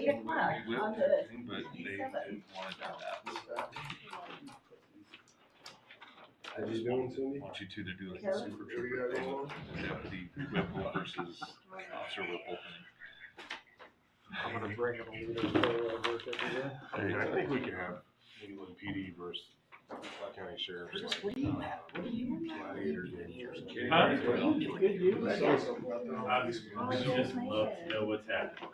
o'clock on the But they wanted that. I just doing Cindy. Want you two to do like a super trooper thing with deputy Whipple versus Officer Whipple. I'm gonna bring it over to work every day. I think we can have England PD versus County Sheriff's. What are you at? What are you Gladiator games or something. Huh? What are you doing? You saw something about that. I just love to know what's happening.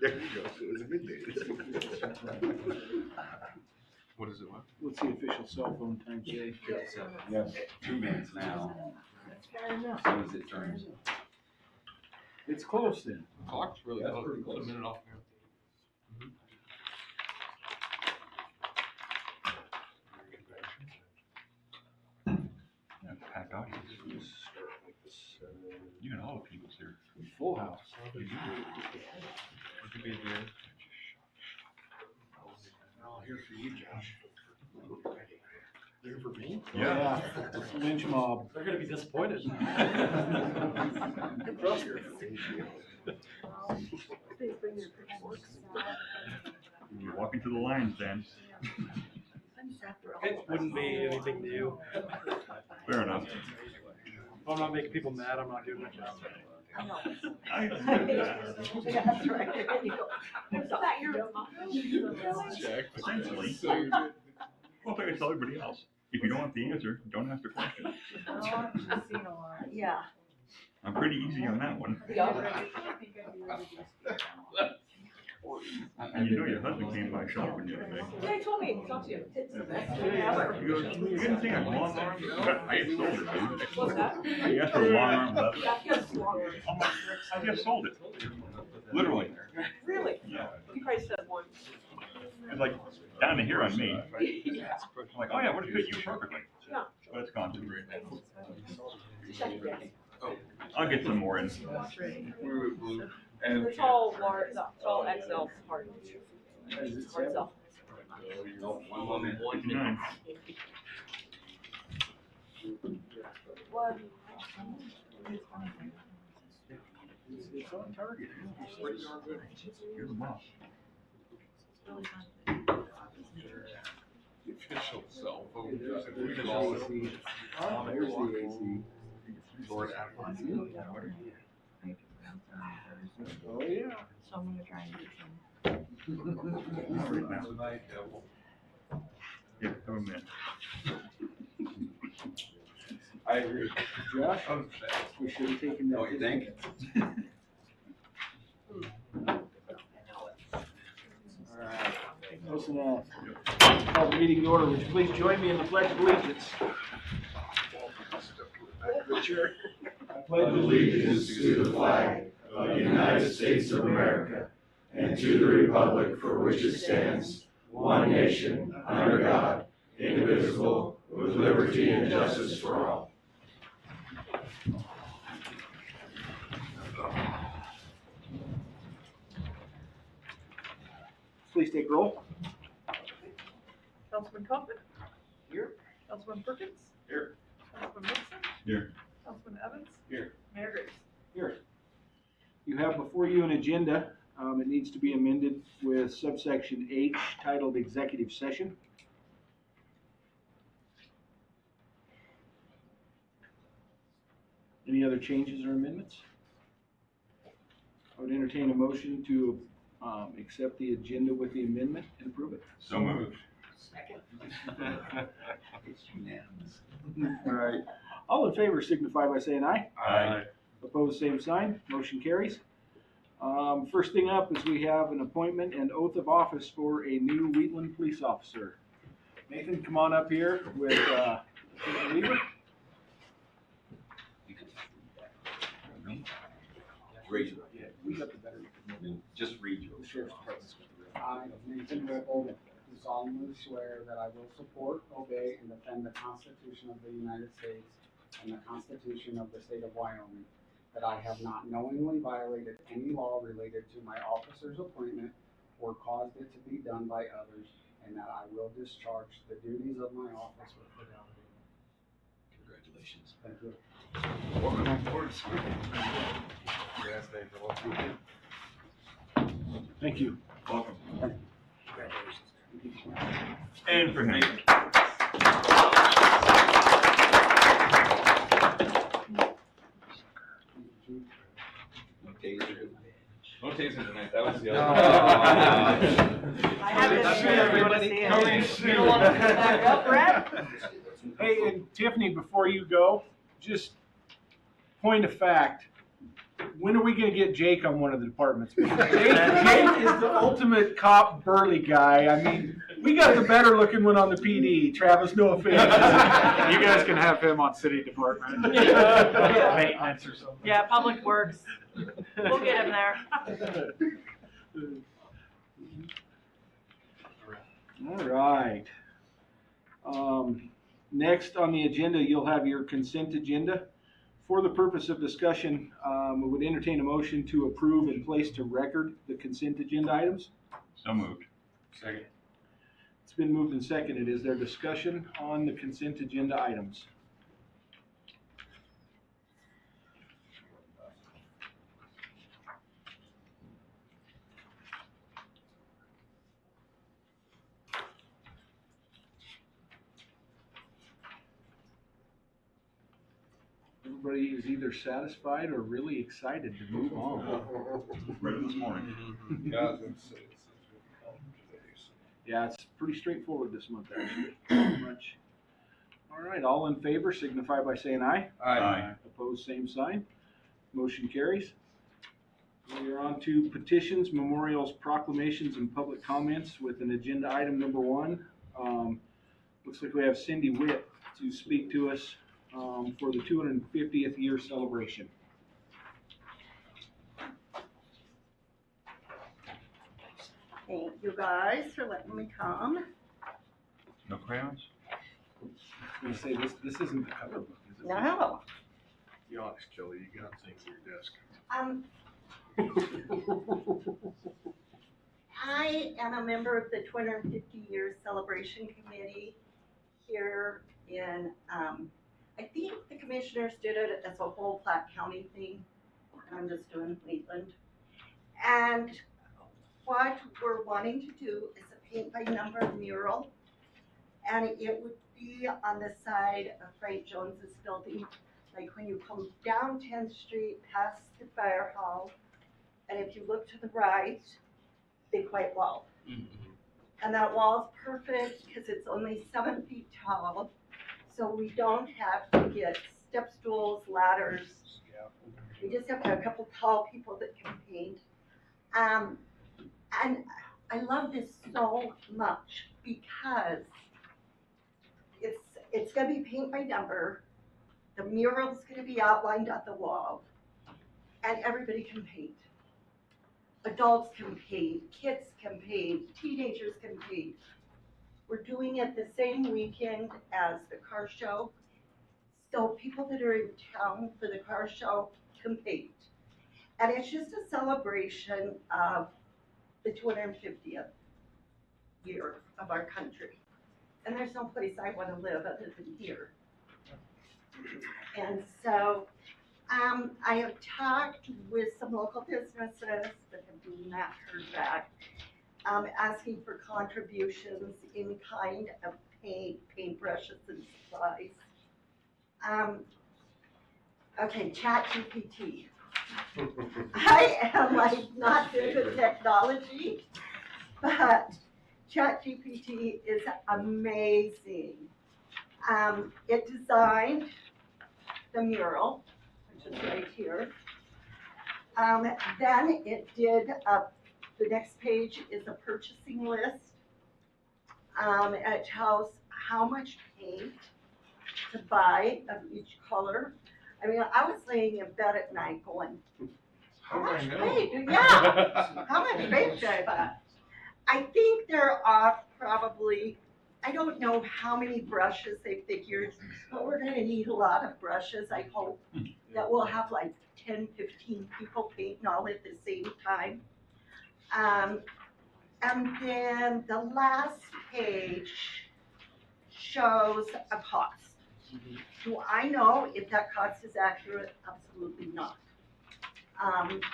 There you go. So it was a good day. What is it? What? What's the official cell phone time today? 57. Yes. 2 minutes now. As soon as it turns. It's close then. Clock's really That's close. pretty It's a close. minute off now. Yeah, packed audience. You and all the people's here. Full house. It could be a day. I'll hear for you, Josh. Here for me? Yeah. Lynch mob. They're gonna be disappointed. You're walking to the lines, then. It wouldn't be anything new. Fair enough. If I'm not making people mad, I'm not doing my job. I know. I- Yeah, that's right. And you go, "Is that your mom?" Essentially. Well, I tell everybody else, if you don't want the answer, don't ask the question. Yeah. I'm pretty easy on that one. And you know your husband came by shopping the other day. Yeah, he told me, he talked to you. He goes, you didn't think I'm long arm? I just sold it, dude. What's that? He asked for a long arm leather. Yeah, he has long arms. I'm like, I just sold it. Literally. Really? Yeah. He probably said one. It's like down to here on me. I'm like, oh yeah, would have fit you perfectly. Yeah. But it's gone too. Check it, yes. I'll get some more in. It's all large, no, it's all XL hard. Hard sell. 59. What? It's on target. You're the boss. Official cell phone. Oh, there's the AC. Oh, yeah. So I'm gonna try and get some. Not right now. Yeah, have a minute. I agree. Josh, we should have taken that. Don't you think? Alright, listen up. Call the meeting to order. Would you please join me in the Pledge of Allegiance? I pledge allegiance to the flag of the United States of America and to the republic for which it stands, one nation, under God, indivisible, with liberty and justice for all. Please take roll. Councilman Coffin? Here. Councilman Perkins? Here. Councilman Wilson? Here. Councilman Evans? Here. Mayor Graves? Here. You have before you an agenda. It needs to be amended with subsection H titled Executive Session. Any other changes or amendments? I would entertain a motion to accept the agenda with the amendment and approve it. So moved. It's unanimous. All right. All in favor signify by saying aye. Aye. Opposed, same sign. Motion carries. First thing up is we have an appointment and oath of office for a new Wheatland police officer. Nathan, come on up here with Weaver. You can raise your, Yeah, we got the better. just read your. The sheriff's department's got the better. I, Nathan Whipple, do solemnly swear that I will support, obey, and defend the Constitution of the United States and the Constitution of the State of Wyoming, that I have not knowingly violated any law related to my officer's appointment or caused it to be done by others, and that I will discharge the duties of my office with fidelity. Congratulations. Thank you. Welcome on board. Yes, Nathan. Thank you. Welcome. And for him. No taser. No tasing tonight, that was the I have this shit everybody see it. You don't want to back up, Brad? Hey, and Tiffany, before you go, just point of fact. When are we gonna get Jake on one of the departments? Jake is the ultimate cop burly guy. I mean, we got the better looking one on the PD. Travis, no offense. You guys can have him on city department. Maintenance or something. Yeah, Public Works. We'll get him there. All right. Next on the agenda, you'll have your consent agenda. For the purpose of discussion, we would entertain a motion to approve and place to record the consent agenda items. So moved. Second. It's been moved and seconded. Is there discussion on the consent agenda items? Everybody is either satisfied or really excited to move on. Ready this morning. Yeah, I was gonna say, it's today, so. Yeah, it's pretty straightforward this month, actually. Not much. All right, all in favor signify by saying aye. Aye. Opposed, same sign. Motion carries. We are on to petitions, memorials, proclamations, and public comments with an agenda item number 1. Looks like we have Cindy Witt to speak to us for the 250th year celebration. Thank you guys for letting me come. No crayons? I was gonna say, this isn't the cover book, is it? No. Be honest, Kelly, you got things on your desk. I am a member of the 250 year celebration committee here in, I think the commissioners did it as a whole Platte County thing. I'm just doing Wheatland. And what we're wanting to do is a paint by number mural. And it would be on the side of Frank Jones's building, like when you come down 10th Street past the fire hall, and if you look to the right, big white wall. And that wall's perfect because it's only 7 feet tall, so we don't have to get step stools, ladders. We just have to have a couple tall people that can paint. And I love this so much because it's gonna be paint by number. The mural's gonna be outlined on the wall, and everybody can paint. Adults can paint, kids can paint, teenagers can paint. We're doing it the same weekend as the car show, so people that are in town for the car show can paint. And it's just a celebration of the 250th year of our country. And there's no place I want to live other than here. And so I have talked with some local businesses that have not heard back, asking for contributions in kind of paint, paintbrushes, and supplies. Okay, ChatGPT. I am like not good with technology, but ChatGPT is amazing. It designed the mural, which is right here. Then it did, the next page is a purchasing list. It tells how much paint to buy of each color. I mean, I was laying in bed at night going, how much paint? Yeah, how much paint should I buy? I think there are probably, I don't know how many brushes they figured, but we're gonna need a lot of brushes. I hope that we'll have like 10, 15 people painting all at the same time. And then the last page shows a cost. Do I know if that cost is accurate? Absolutely not.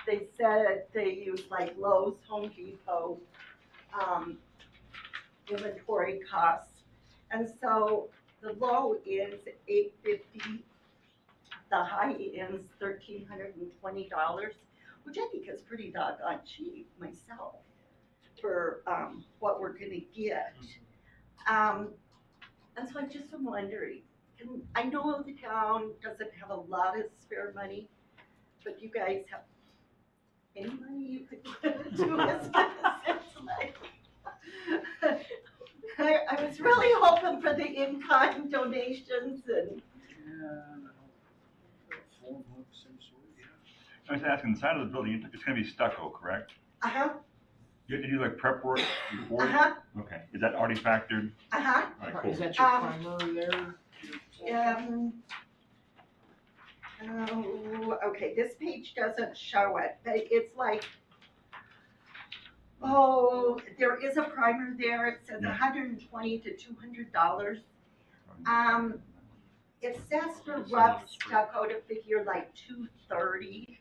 They said they use like Lowe's, Home Depot, inventory costs. And so the low is $850, the high end's $1,320, which I think is pretty doggone cheap myself for what we're gonna get. And so I just am wondering, I know the town doesn't have a lot of spare money, but you guys have any money you could give to us? I was really hoping for the in-kind donations and. I was asking, the side of the building, it's gonna be stucco, correct? Uh-huh, You have to do like prep work before? uh-huh, Okay, is that already factored? uh-huh. All right, cool. Is that your primer there? Oh, okay, this page doesn't show it, but it's like, oh, there is a primer there. It says Yeah. $120 to $200. It says for rough stucco to figure like $230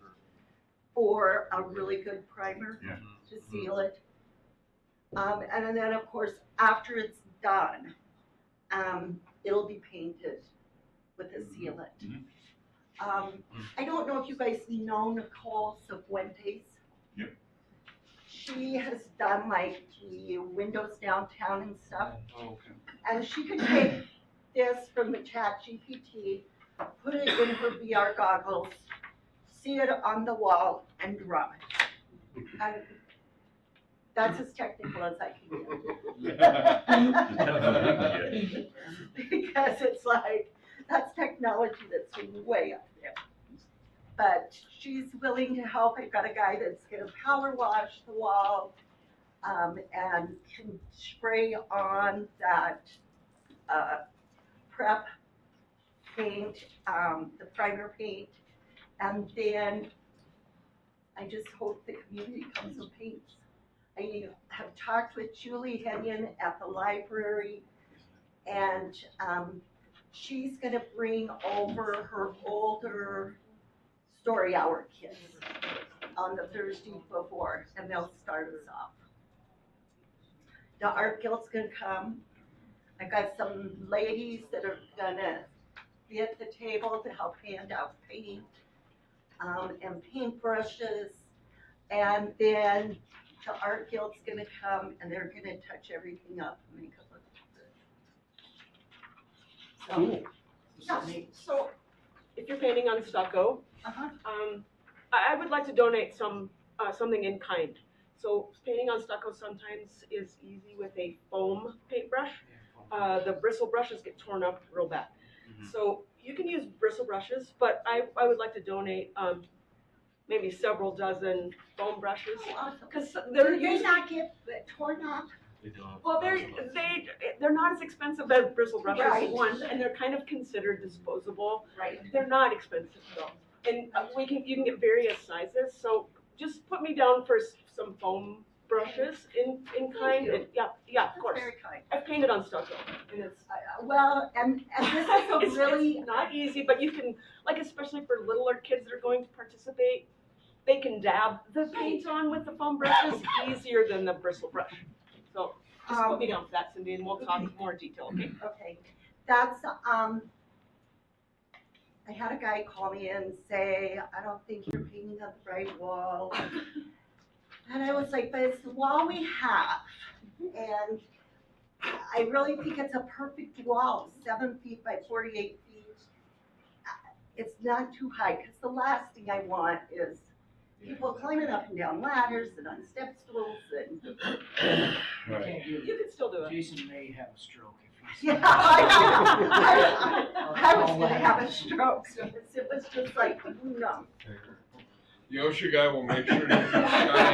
for a really good primer Yeah. to seal it. And then of course, after it's done, it'll be painted with a sealant. Mhm. I don't know if you guys know Nicole Cifuentes. Yep. She has done like the windows downtown and stuff. Oh, okay. And she could take this from the chat GPT, put it in her VR goggles, see it on the wall and draw it. And that's as technical as I can get. Because it's like, that's technology that's way up there. But she's willing to help. I've got a guy that's gonna power wash the wall, and can spray on that, prep paint, the primer paint. And then I just hope the community comes and paints. I have talked with Julie Henyon at the library, and she's gonna bring over her older story hour kids on the Thursday before, and they'll start us off. The art guild's gonna come. I've got some ladies that are gonna be at the table to help hand out paint, and paintbrushes. And then the art guild's gonna come and they're gonna touch everything up and make it look good. Cool. Yeah, So, if you're painting on stucco, uh-huh. I would like to donate something in kind. So painting on stucco sometimes is easy with a foam paintbrush. The bristle brushes get torn up real bad. So you can use bristle brushes, but I would like to donate maybe several dozen foam brushes. Because they're They not get torn up. well, they're not as expensive as bristle brushes, Right. one, and they're kind of considered disposable. Right. They're not expensive though, and you can get various sizes. So just put me down for some foam brushes in kind. you. And, yeah, of course. Very kind. I've painted on stucco, and it's Well, and this is a really, it's not easy, but you can, like, especially for littler kids that are going to participate, they can dab the paint on with the foam brushes easier than the bristle brush. So just put me down for that, Cindy, and we'll talk more in detail, okay? okay, that's, I had a guy call me and say, I don't think you're painting on the right wall. And I was like, but it's the wall we have. And I really think it's a perfect wall, 7 feet by 48 feet. It's not too high, because the last thing I want is people climbing up and down ladders and on step stools and, You can still do it. Jason may have a stroke if he's. yeah, I was gonna have a stroke, so it was just like, no. The OSHA guy will make sure to keep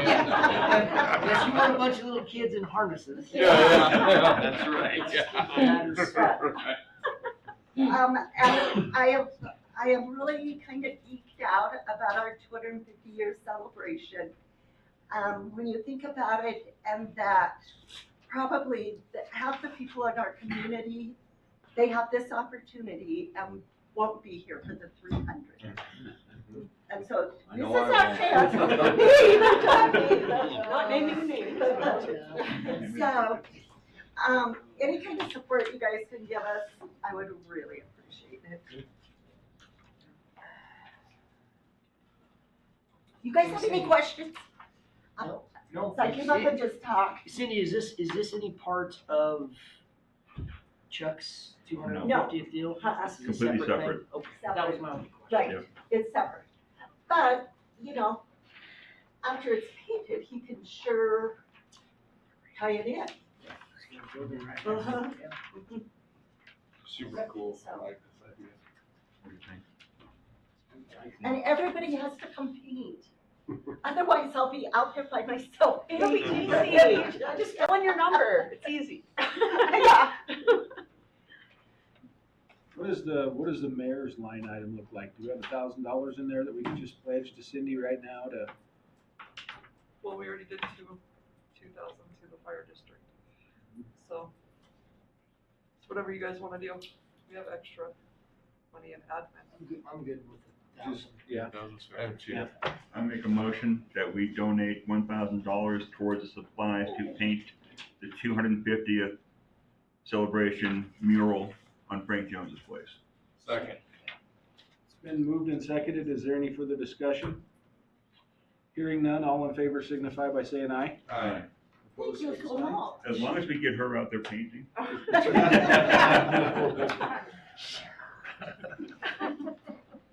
Yes, you want a bunch of little kids in harnesses. That's right. And I am really kind of geeked out about our 250-year celebration. When you think about it, and that probably half the people in our community, they have this opportunity and won't be here for the 300. And so I this is know I our won't. chance. Not naming names. So, any kind of support you guys can give us, I would really appreciate it. You guys have any questions? No. So I came up and just talked. Cindy, is this any part of Chuck's 250th deal? This is a Completely thing? separate. Okay, that was my only question. Right, Yep. it's separate. But, you know, after it's painted, he can sure tie it in. Uh-huh. Super cool. So- I like this idea. And everybody has to come paint. Otherwise, I'll be out there by myself. It'll be painting. easy. Just fill in your number. It's easy. Yeah. What does the mayor's line item look like? Do we have $1,000 in there that we can just pledge to Cindy right now to? Well, we already did 2,000 to the fire district. So it's whatever you guys wanna do. We have extra money in admin. I'm good with it. Just, yeah. Yeah. I make a motion that we donate $1,000 towards the supplies to paint the 250th celebration mural on Frank Jones's place. Second. Been moved and seconded. Is there any further discussion? Hearing none, all in favor signify by saying aye. Aye. Thank you so much. As long as we get her out there painting.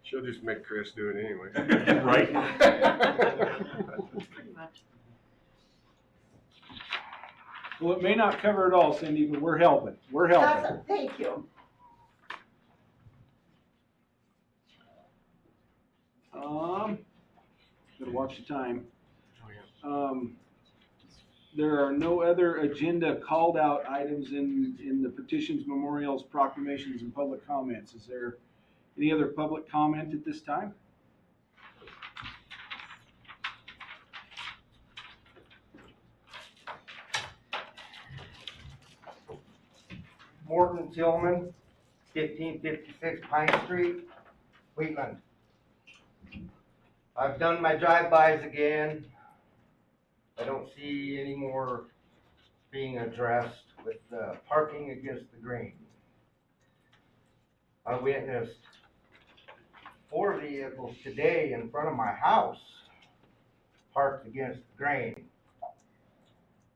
She'll just make Chris do it anyway. Right. Pretty much. Well, it may not cover it all, Cindy, but we're helping. We're helping. Awesome, thank you. Gotta watch the time. There are no other agenda called out items in the petitions, memorials, proclamations, and public comments. Is there any other public comment at this time? Morton Tillman, 1556 Pine Street, Wheatland. I've done my drive-bys again. I don't see any more being addressed with parking against the green. I witnessed 4 vehicles today in front of my house parked against the grain.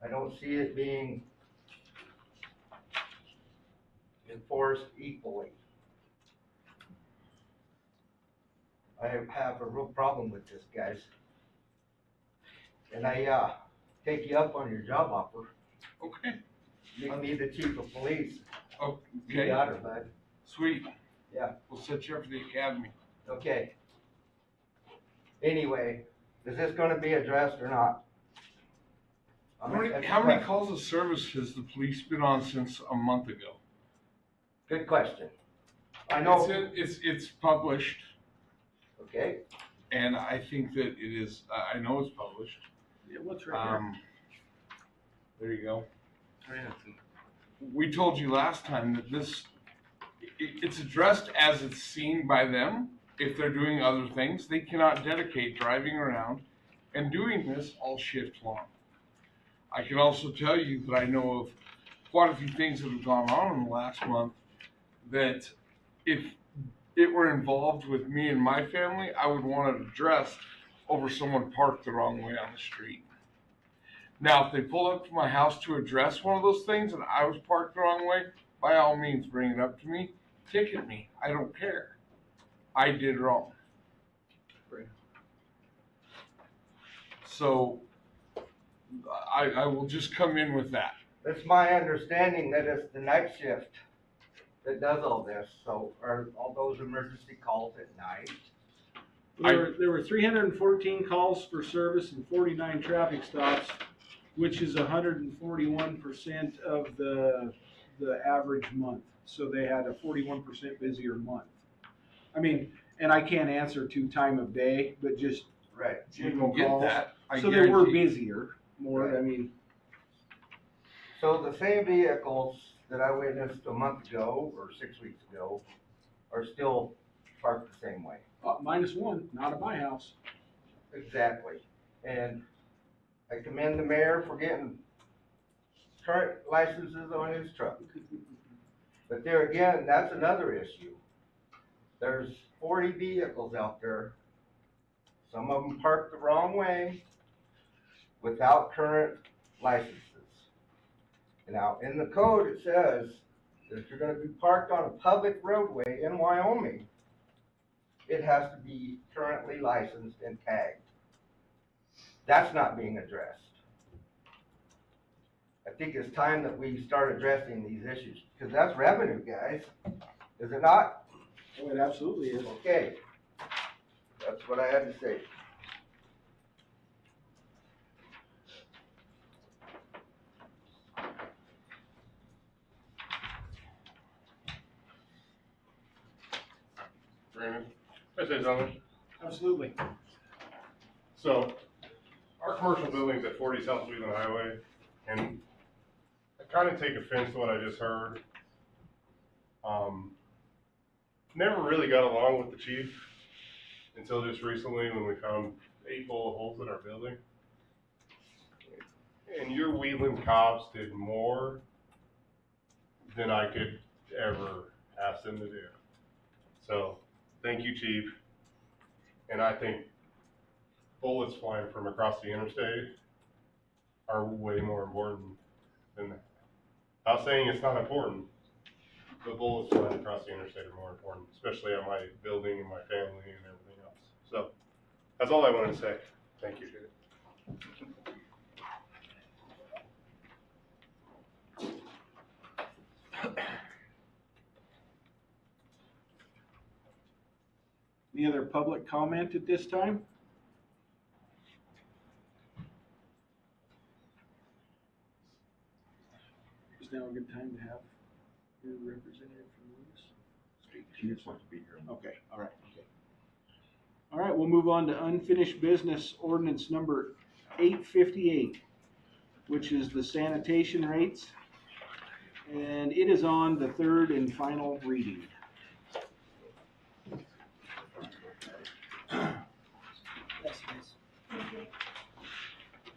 I don't see it being enforced equally. I have a real problem with this, guys. And I take you up on your job offer. Okay. Make me the chief of police. Okay. You got it, bud. Sweet. Yeah. We'll set you up for the academy. Okay. Anyway, is this gonna be addressed or not? How many calls of service has the police been on since a month ago? Good question. I know. It's published, Okay, and I think that it is, I know it's published. Yeah, what's right There you go. We told you last time that it's addressed as it's seen by them. If they're doing other things, they cannot dedicate driving around and doing this all shift long. I can also tell you that I know of quite a few things that have gone on in the last month that if it were involved with me and my family, I would want it addressed over someone parked the wrong way on the street. Now, if they pull up to my house to address one of those things and I was parked the wrong way, by all means, bring it up to me, ticket me. I don't care. I did wrong. So, I will just come in with that. it's my understanding that it's the night shift that does all this, so are all those emergency calls at night? There were 314 calls for service and 49 traffic stops, which is 141% of the average month. So they had a 41% busier month. I mean, and I can't answer to time of day, but just Right. general Get calls. that. I So they were guarantee. busier more, Right. I mean, So the same vehicles that I witnessed a month ago or 6 weeks ago are still parked the same way. -1, not at my house. Exactly. And I commend the mayor for getting current licenses on his truck. But there again, that's another issue. There's 40 vehicles out there. Some of them parked the wrong way without current licenses. Now, in the code, it says that if you're gonna be parked on a public roadway in Wyoming, it has to be currently licensed and tagged. That's not being addressed. I think it's time that we start addressing these issues, because that's revenue, guys. Is it not? Oh, it absolutely is. Okay. That's what I had to say. Brandon, can I say something? Absolutely. So, our commercial building's at 40 South Wheeling Highway, and I kind of take offense to what I just heard. Never really got along with the chief until just recently when we found 8 bullet holes in our building. And your Wheeling cops did more than I could ever ask them to do. So, thank you, Chief. And I think bullets flying from across the interstate are way more important than that. Not saying it's not important, but bullets flying across the interstate are more important, especially on my building and my family and everything else. So that's all I wanted to say. Thank you. Any other public comment at this time? Is now a good time to have your representative from Lewis? She just wants to be here. Okay, all right, okay. All right, we'll move on to unfinished business ordinance number 858, which is the sanitation rates. And it is on the third and final reading. Yes, yes.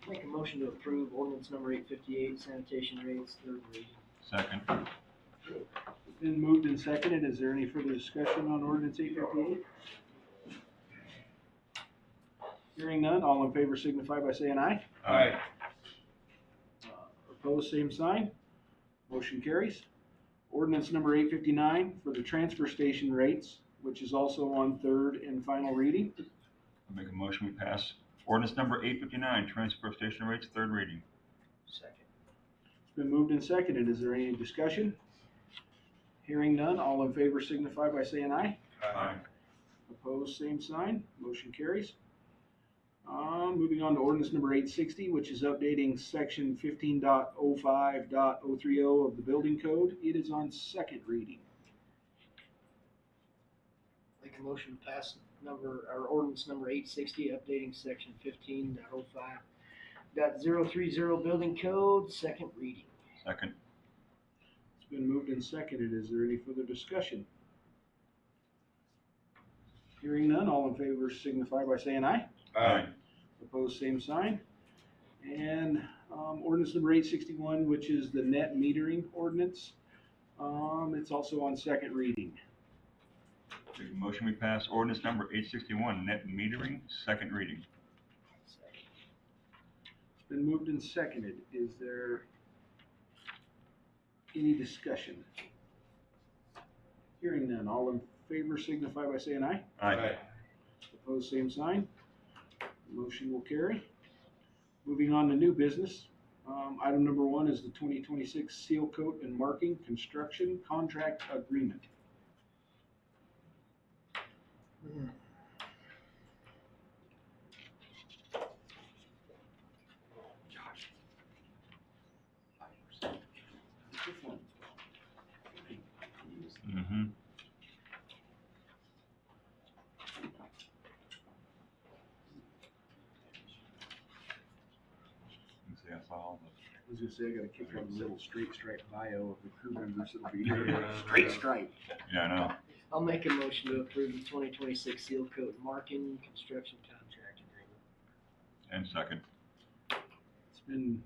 Make a motion to approve ordinance number 858, sanitation rates, third reading. Second. It's been moved and seconded. Is there any further discussion on ordinance 858? Hearing none, all in favor signify by saying aye. Aye. Opposed, same sign. Motion carries. Ordinance number 859 for the transfer station rates, which is also on third and final reading. I'll make a motion we pass ordinance number 859, transfer station rates, third reading. Second. It's been moved and seconded. Is there any discussion? Hearing none, all in favor signify by saying aye. Aye. Opposed, same sign. Motion carries. Moving on to ordinance number 860, which is updating section 15.05.030 of the building code. It is on second reading. Make a motion to pass ordinance number 860, updating section 15.05.030 building code, second reading. Second. It's been moved and seconded. Is there any further discussion? Hearing none, all in favor signify by saying aye. Aye. Opposed, same sign. And ordinance number 861, which is the net metering ordinance. It's also on second reading. Make a motion we pass ordinance number 861, net metering, second reading. Second. It's been moved and seconded. Is there any discussion? Hearing none, all in favor signify by saying aye. Aye. Opposed, same sign. Motion will carry. Moving on to new business. Item number 1 is the 2026 seal coat and marking construction contract agreement. Mm-hmm. See, I saw all the. I was gonna say, I gotta kick on the little straight stripe bio of the crew members that'll be here. Straight stripe. Yeah, I know. I'll make a motion to approve the 2026 seal coat marking construction contract agreement. And second. It's been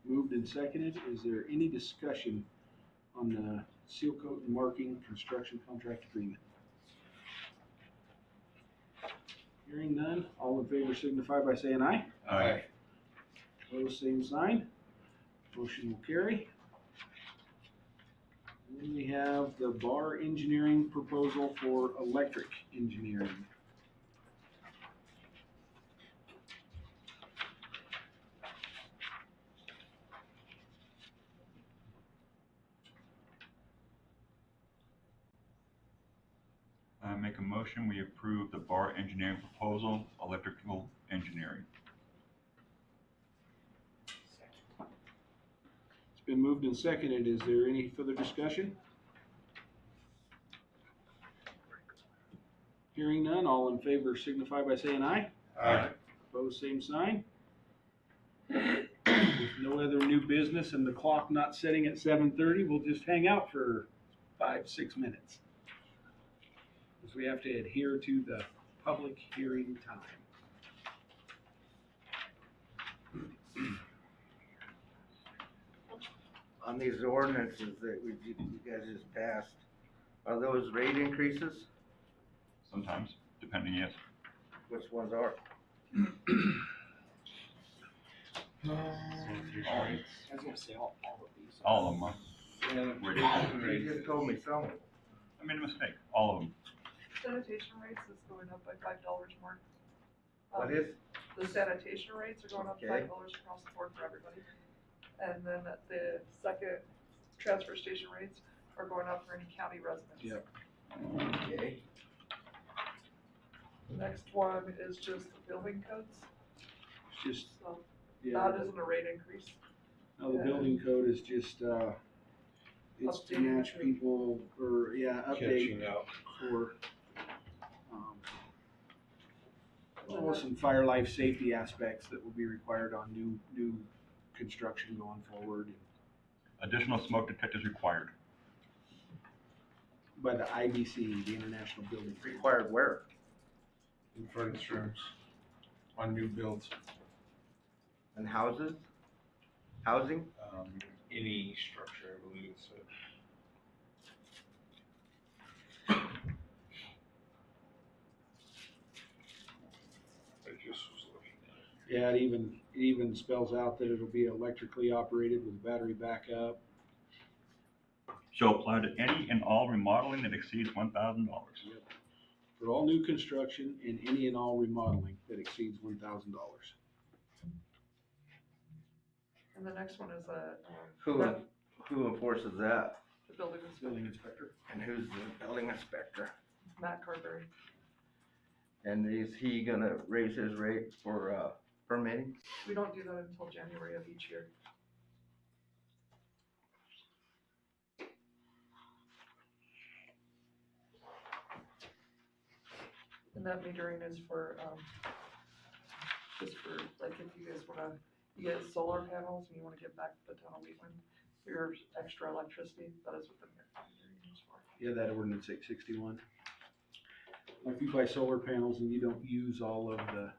moved and seconded. Is there any discussion on the seal coat and marking construction contract agreement? Hearing none, all in favor signify by saying aye. Aye. Opposed, same sign. Motion will carry. And then we have the bar engineering proposal for electric engineering. I make a motion we approve the bar engineering proposal, electrical engineering. It's been moved and seconded. Is there any further discussion? Hearing none, all in favor signify by saying aye. Aye. Opposed, same sign. With no other new business and the clock not setting at 7:30, we'll just hang out for 5-6 minutes. Because we have to adhere to the public hearing time. On these ordinances that you guys just passed, are those rate increases? sometimes, depending, yes. Which ones are? I was gonna say all of these. All of them, You just told me some. I made a mistake, all of them. Sanitation rates is going up by $5 more. What is? The sanitation rates are going up Okay. $5 across the board for everybody. And then the second transfer station rates are going up for any county residents. Yep. Okay. The next one is just the building codes, It's just, so yeah, that isn't a rate increase. no, the building code is just, it's to Updating match to- people, or, yeah, update Catching up. for, some fire life safety aspects that will be required on new construction going forward. Additional smoke detectors required. By the IBC, the International Building. Required where? In furnace rooms, on new builds. And houses? Housing? Any structure, I believe it's. I just was looking at it. Yeah, it even spells out that it'll be electrically operated with battery backup. Shall apply to any and all remodeling that exceeds $1,000. For all new construction and any and all remodeling that exceeds $1,000. And the next one is Who enforces that? the building Building inspector, inspector. And who's the building inspector? Matt Carberry. And is he gonna raise his rate for, permitting? We don't do that until January of each year. And that metering is for, just for, like, if you guys wanna, you get solar panels and you wanna give back to the town of Wheatland, your extra electricity, that is what the metering is for. Yeah, that ordinance 861. Like if you buy solar panels and you don't use all of the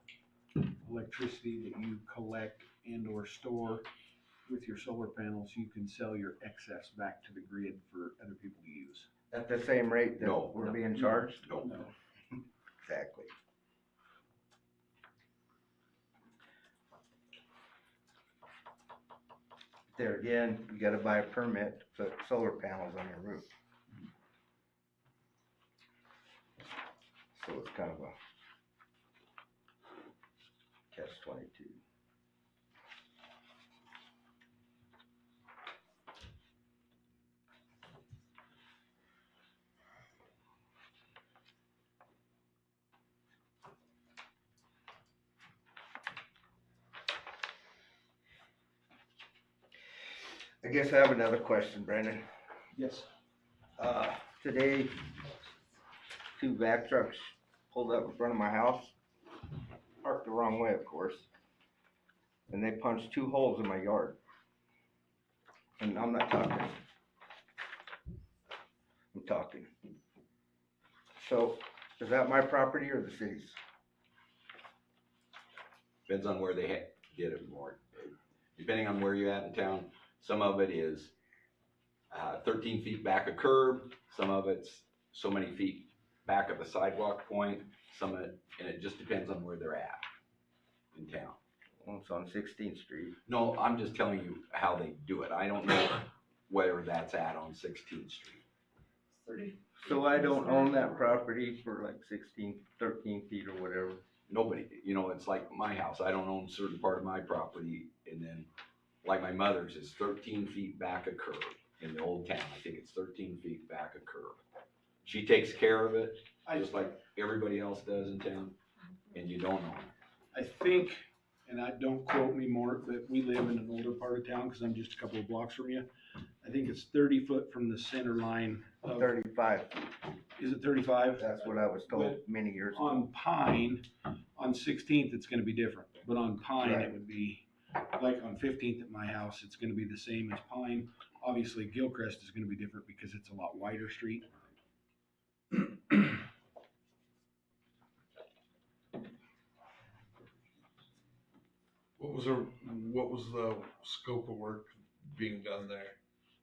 electricity that you collect and or store with your solar panels, you can sell your excess back to the grid for other people to use. At the same rate that No. we're being charged? No. Exactly. There again, you gotta buy a permit to put solar panels on your roof. So it's kind of a catch-22. I guess I have another question, Brandon. Yes. Today, 2 vac trucks pulled up in front of my house, parked the wrong way, of course, and they punched 2 holes in my yard. And I'm not talking. I'm talking. So, is that my property or the city's? Depends on where they did it more. Depending on where you're at in town, some of it is 13 feet back a curb, some of it's so many feet back of the sidewalk point, some of it, and it just depends on where they're at in town. Well, it's on 16th Street. No, I'm just telling you how they do it. I don't know where that's at on 16th Street. 30. So I don't own that property for like 16, 13 feet or whatever. Nobody, you know, it's like my house. I don't own a certain part of my property, and then like my mother's is 13 feet back a curb in the old town. I think it's 13 feet back a curb. She takes care of it, just like everybody else does in town, and you don't own it. I think, and I don't quote me more, but we live in an older part of town because I'm just a couple of blocks from you. I think it's 30 foot from the center line. Of, 35. Is it 35? That's what I was told many years ago. On Pine, on 16th, it's gonna be different, but on Pine, Right. it would be, like on 15th at my house, it's gonna be the same as Pine. Obviously, Gilcrest is gonna be different because it's a lot wider street. What was the scope of work being done there?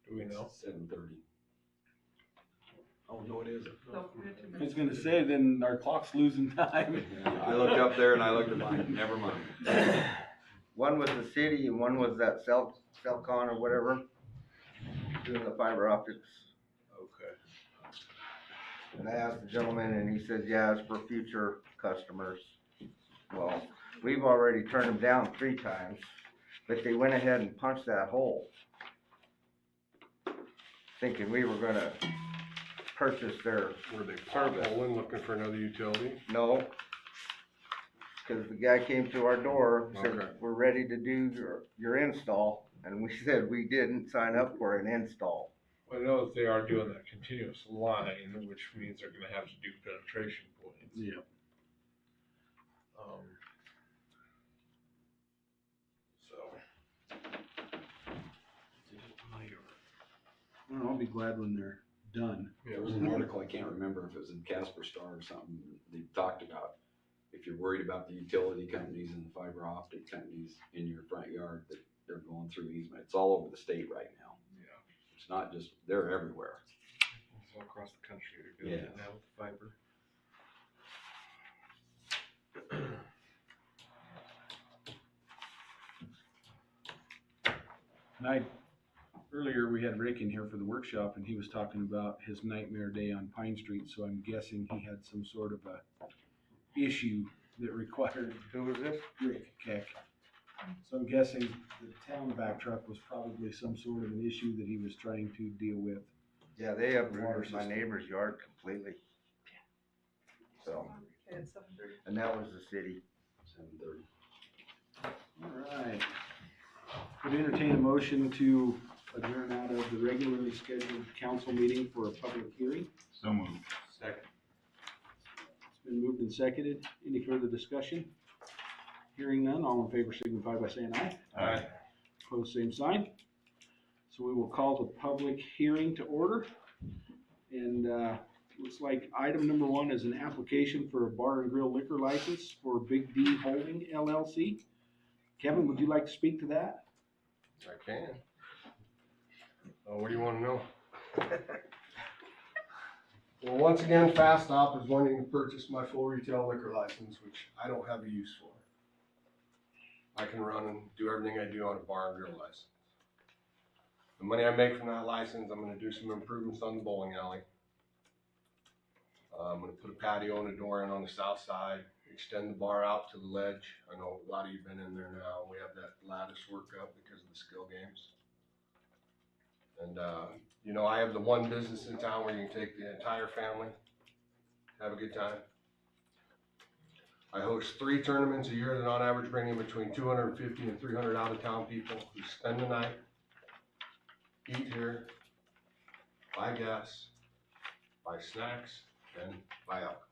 Do we know? 7:30. Oh, no, it isn't. No, we had 2 I minutes. was gonna say, then our clock's losing time. I looked up there and I looked at mine, never mind. One was the city and one was that Celcon or whatever, doing the fiber optics. Okay. And I asked the gentleman and he said, yeah, it's for future customers. Well, we've already turned them down 3 times, but they went ahead and punched that hole, thinking we were gonna purchase their Were they service. potholing, looking for another utility? No, cause the guy came to our door, said, Okay. we're ready to do your install, and we said we didn't sign up for an install. I know that they are doing that continuous line, which means they're gonna have to do penetration points. Yeah. So. I'll be glad when they're done. There was an article, I can't remember if it was in Casper Star or something, they talked about if you're worried about the utility companies and the fiber optic companies in your front yard, that they're going through easement. It's all over the state right now. Yeah. It's not just, they're everywhere. It's all across the country, they're doing it Yeah. now with fiber. And earlier we had Rick in here for the workshop and he was talking about his nightmare day on Pine Street, so I'm guessing he had some sort of a issue that required. Who was this? Rick Keck. So I'm guessing the town back truck was probably some sort of an issue that he was trying to deal with. Yeah, they uprooted Water my system. neighbor's yard completely. So, Okay, it's 7:30. and that was the city. 7:30. All right. Would entertain a motion to adjourn out of the regularly scheduled council meeting for a public hearing. So moved. Second. It's been moved and seconded. Any further discussion? Hearing none, all in favor signify by saying aye. Aye. Opposed, same sign. So we will call the public hearing to order. And, looks like item number 1 is an application for a bar and grill liquor license for Big D Holding LLC. Kevin, would you like to speak to that? I can. What do you wanna know? Well, once again, Fast Stop is wanting to purchase my full retail liquor license, which I don't have a use for. I can run and do everything I do on a bar and grill license. The money I make from that license, I'm gonna do some improvements on the bowling alley. I'm gonna put a patio and a door in on the south side, extend the bar out to the ledge. I know a lot of you have been in there now. We have that lattice work up because of the skill games. And, you know, I have the one business in town where you can take the entire family, have a good time. I host 3 tournaments a year that on average bring in between 250 and 300 out-of-town people who spend the night, eat here, buy gas, buy snacks, and buy alcohol.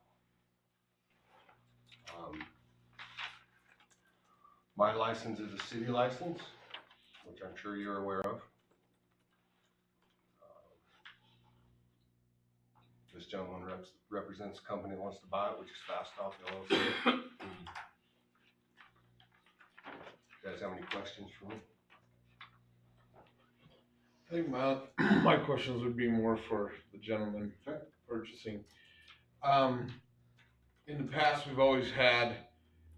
My license is a city license, which I'm sure you're aware of. This gentleman represents the company that wants to buy it, which is Fast Stop LLC. You guys have any questions for me? I think my questions would be more for the gentleman purchasing. In the past, we've always had,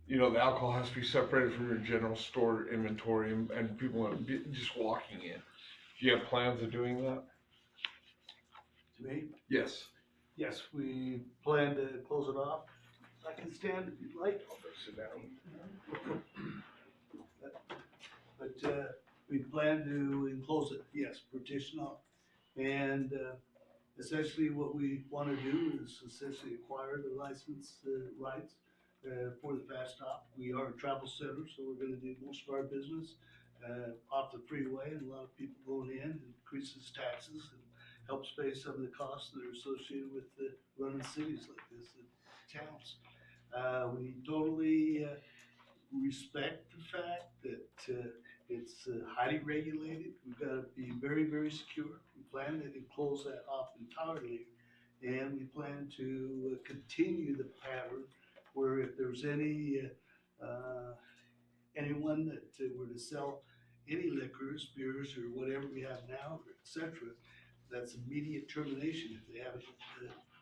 you know, the alcohol has to be separated from your general store inventory and people are just walking in. Do you have plans of doing that? To me? Yes. Yes, we plan to close it off. I can stand if you'd like. I'll go sit down. But we plan to enclose it, yes, partition off. And essentially what we want to do is essentially acquire the license rights for the Fast Stop. We are a travel center, so we're going to do most of our business off the freeway, and a lot of people going in, increases taxes and helps pay some of the costs that are associated with running cities like this, towns. We totally respect the fact that it's highly regulated. We've got to be very, very secure. We plan to close that off entirely, and we plan to continue the pattern where if there's anyone that were to sell any liquors, beers, or whatever we have now, etc., that's immediate termination if they haven't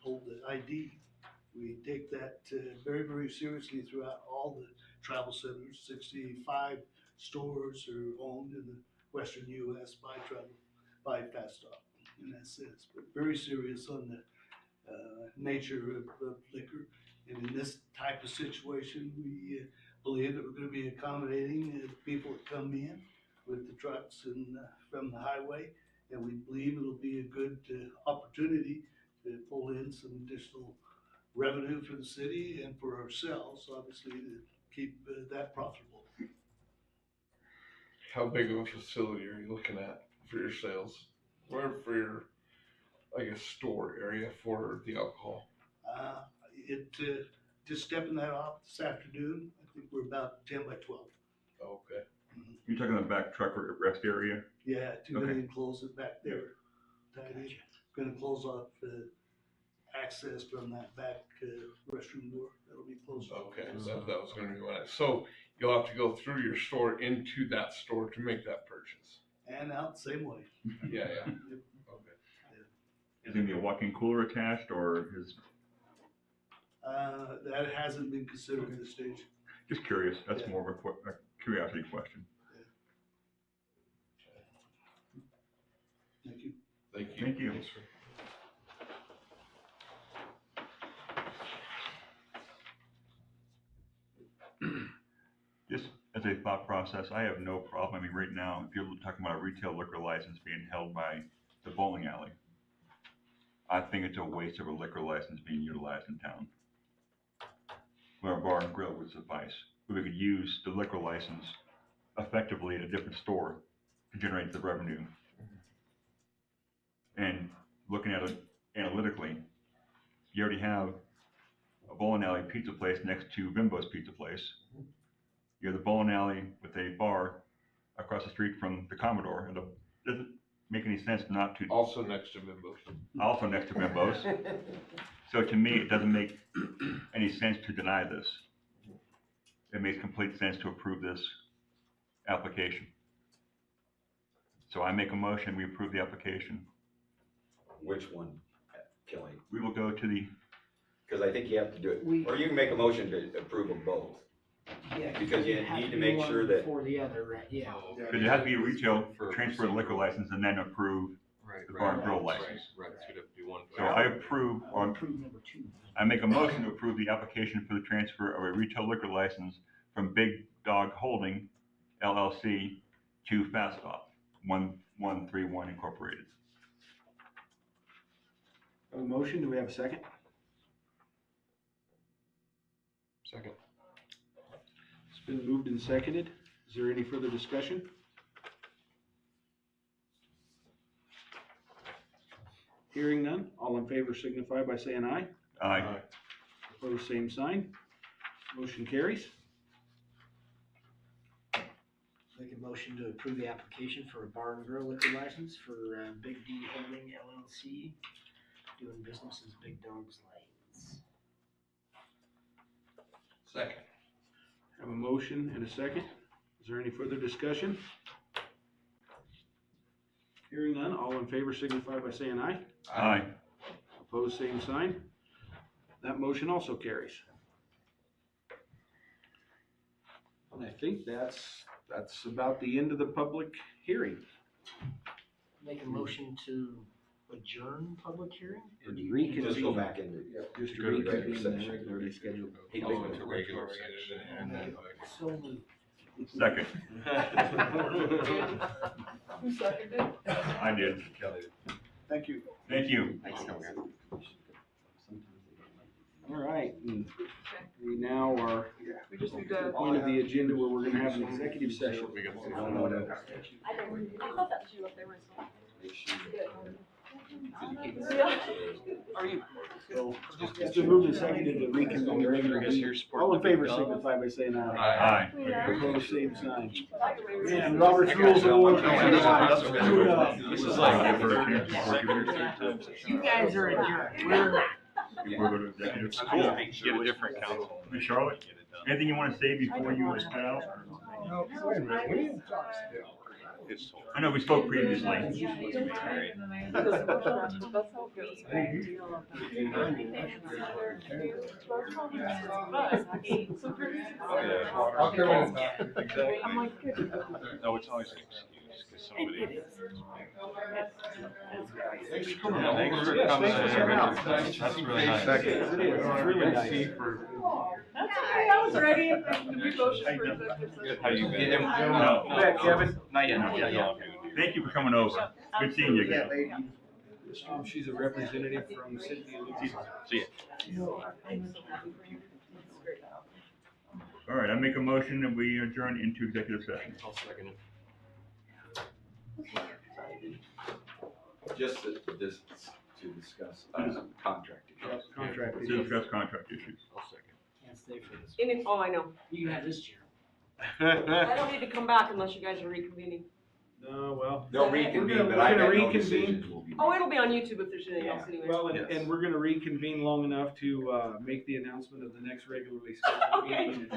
hold the ID. We take that very, very seriously throughout all the travel centers. 65 stores are owned in the western US by Fast Stop in that sense, but very serious on the nature of liquor. And in this type of situation, we believe that we're going to be accommodating the people that come in with the trucks and from the highway, and we believe it'll be a good opportunity to pull in some additional revenue for the city and for ourselves, obviously, to keep that profitable. How big of a facility are you looking at for your sales? Or for your, I guess, store area for the alcohol? Just stepping that off this afternoon, I think we're about 10 by 12. Okay. You're talking about back truck rest area? Yeah, 2 Okay. million close it back there. Gonna close off access from that back restroom door. That'll be closed off. Okay, so that was gonna be one. So you'll have to go through your store into that store to make that purchase. And out the same way. Yeah, yeah. Yep. Okay. Is there gonna be a walk-in cooler attached, or is, That hasn't been considered at this stage. just curious, that's Yeah. more of a curiosity question. Thank you. Thank you. Thank you. Thanks, sir. Just as a thought process, I have no problem. I mean, right now, if you're talking about a retail liquor license being held by the bowling alley, I think it's a waste of a liquor license being utilized in town. Where a bar and grill would suffice. We could use the liquor license effectively at a different store to generate the revenue. And looking at it analytically, you already have a bowling alley pizza place next to Bimbo's Pizza Place. You have the bowling alley with a bar across the street from the Commodore, and it doesn't make any sense not to. Also next to Bimbo's. Also next to Bimbo's. So to me, it doesn't make any sense to deny this. It makes complete sense to approve this application. So I make a motion, we approve the application. Which one, Kelly? We will go to the, Because I think you have to do it, or you can make a motion to approve them both. Yeah. Because you have need to do make one sure that. before the other, right, yeah. because it has to be a retail, transfer the liquor license and then approve the bar and grill license. Right, so we'd have to do one. So I approve, or Approve number 2. I make a motion to approve the application for the transfer of a retail liquor license from Big Dog Holding LLC to Fast Stop 1131 Incorporated. A motion, do we have a second? Second. It's been moved and seconded. Is there any further discussion? Hearing none, all in favor signify by saying aye. Aye. Opposed, same sign. Motion carries. Make a motion to approve the application for a bar and grill liquor license for Big D Holding LLC, doing business as Big Dog's Lanes. Second. Have a motion and a second. Is there any further discussion? Hearing none, all in favor signify by saying aye. Aye. Opposed, same sign. That motion also carries. And I think that's about the end of the public hearing. Make a motion to adjourn public hearing? And Just go reconvene. back into. Just to Go to regular reconvene the session. regularly scheduled. Go into regular session and then. So moved. Second. Who seconded? I did. Thank you. Thank you. All right, and we now are We just need at the to. point of the agenda where we're gonna have an executive session. We got I thought that was you up there. Are you? So, it's been moved and seconded to reconvene the regular meeting. All in favor signify by saying aye. Aye. Opposed, same sign. Man, Robert's rules of order. This is like. You guys are adjourned. Before we go to executive It's session. cool. Get a different council. Miss Charlotte, anything you want to say before you head out? No, wait a minute, we didn't talk still. It's so. I know we spoke previously. That's how it goes. I'm like, good. No, it's always an excuse, cause somebody. Thanks for coming Yeah, thanks over. for Yes, coming thanks for in. coming out. That's Nice to see really nice. faces. It is. It's really nice. That's okay, I was ready if I can be motion for executive session. How you been? No. You bet, Kevin. Not yet, not yet. Thank you for coming over. Good seeing you again. She's a representative from Cynthia. See ya. All right, I make a motion that we adjourn into executive session. I'll second it. Just this, to discuss, contract issues. Contract. To discuss contract issues. I'll second. Can't stay for this. Oh, I know. You can have this chair. I don't need to come back unless you guys are reconvening. No, well. They'll We're reconvene, gonna- but we're I gonna bet no reconvene. decisions will be. Oh, it'll be on YouTube if there's anything else anyway. Well, Yes. and we're gonna reconvene long enough to, make the announcement of the next regularly scheduled Okay. meeting.